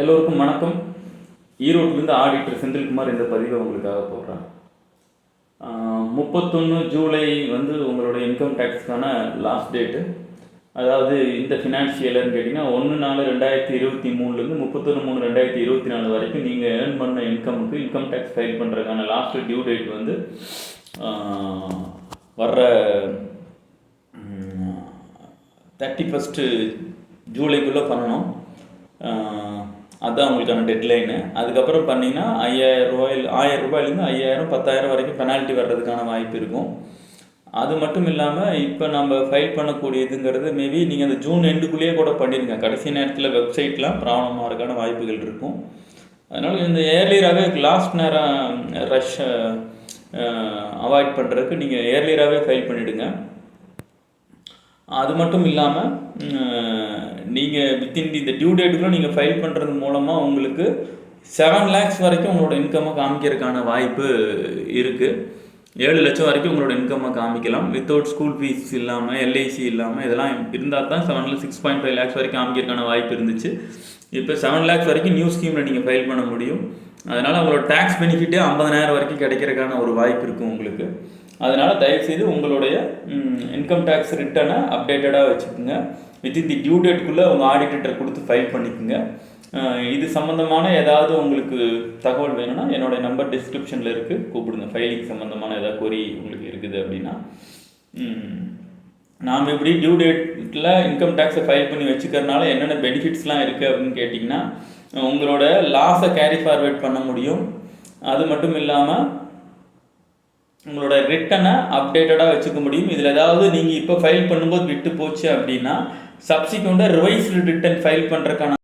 எல்லோருக்கும் வணக்கம். ஈரோட்டிலேருந்து ஆடிட்டர் செந்தில்குமார் இந்த பதிவை உங்களுக்காக போடுறேன். 31 ஜூலை வந்து உங்களோட இன்கம் டேக்ஸ்க்கான லாஸ்ட் டேட்டு. அதாவது இந்த ஃபினான்ஷியலர்னு கேட்டிங்கன்னா 1/4/2023 31/3/2024 வரைக்கும் நீங்கள் ஏர்ன் பண்ண இன்கம் டேக்ஸ் ஃபைல் பண்ணுறதுக்கான லாஸ்ட் டியூ டேட் வந்து வர்ற 31 ஜூலைக்குள்ளே பண்ணணும். அதுதான் உங்களுக்கான டெட்லைனு. அதுக்கப்புறம் பண்ணிங்கன்னா 1000 ரூபாயிலேருந்து 5000 10,000 வரைக்கும் பெனால்ட்டி வர்றதுக்கான வாய்ப்பு இருக்கும். அது மட்டும் இல்லாமல் இப்போ நம்ம ஃபைல் பண்ணக்கூடியதுங்கிறது மேபி நீங்கள் அந்த ஜூன் எண்டுக்குள்ளேயே கூட பண்ணிடுங்க. கடைசி நேரத்தில் வெப்சைட்லாம் ப்ராப்ளம் ஆகிறதுக்கான வாய்ப்புகள் இருக்கும். அதனால் இந்த ஏர்லியராகவே லாஸ்ட் நேரம் ரஷ் அவாய்ட் பண்ணுறதுக்கு நீங்கள் ஏர்லியராகவே ஃபைல் பண்ணிவிடுங்க. அது மட்டும் இல்லாமல் நீங்கள் வித்தின் இந்த டியூ டேட்டுக்குள்ளே நீங்கள் ஃபைல் பண்ணுறது மூலமாக உங்களுக்கு 7 lakhs வரைக்கும் உங்களோட இன்கம்மை காமிக்கிறதுக்கான வாய்ப்பு இருக்குது. 7 லட்சம் வரைக்கும் உங்களோட இன்கம்மை காமிக்கலாம். வித்தவுட் ஸ்கூல் ஃபீஸ் இல்லாமல் எல்ஐசி இல்லாமல் இதெல்லாம் இருந்தால் தான் 6.5 lakhs வரைக்கும் காமிக்கிறதுக்கான வாய்ப்பு இருந்துச்சு. இப்போ 7 lakhs வரைக்கும் நியூ ஸ்கீமில் நீங்கள் ஃபைல் பண்ண முடியும். அதனால் உங்களோட டேக்ஸ் பெனிஃபிட்டே 50,000 வரைக்கும் கிடைக்கிறதுக்கான ஒரு வாய்ப்பு இருக்கும் உங்களுக்கு. அதனால் தயவுசெய்து உங்களுடைய இன்கம் டேக்ஸ் ரிட்டனை அப்டேட்டடாக வச்சுக்கோங்க. வித்தின் தி டியூ டேட்டுக்குள்ளே உங்கள் ஆடிட்டர் கொடுத்து ஃபைல் பண்ணிக்கோங்க. இது சம்மந்தமான ஏதாவது உங்களுக்கு தகவல் வேணும்னா என்னோடய நம்பர் டிஸ்கிரிப்ஷனில் இருக்குது, கூப்பிடுங்க. ஃபைலிங் சம்மந்தமான ஏதாவது கொரி உங்களுக்கு இருக்குது அப்படின்னா. நாம் இப்படி டியூ டேட்டில் இன்கம் டேக்ஸை ஃபைல் பண்ணி வச்சுக்கிறதுனால என்னென்ன பெனிஃபிட்ஸ்லாம் இருக்குது அப்படின்னு கேட்டிங்கன்னா, உங்களோட லாஸை கேரி ஃபார்வேர்ட் பண்ண முடியும். அது மட்டும் இல்லாமல் உங்களோட ரிட்டனை அப்டேட்டடாக வச்சுக்க முடியும். இதில் ஏதாவது நீங்கள் இப்போ ஃபைல் பண்ணும்போது விட்டு போச்சு அப்படின்னா சப்சிக்வெண்ட்டாக ரிவைஸ்டு ரிட்டன் ஃபைல் பண்ணுறதுக்கான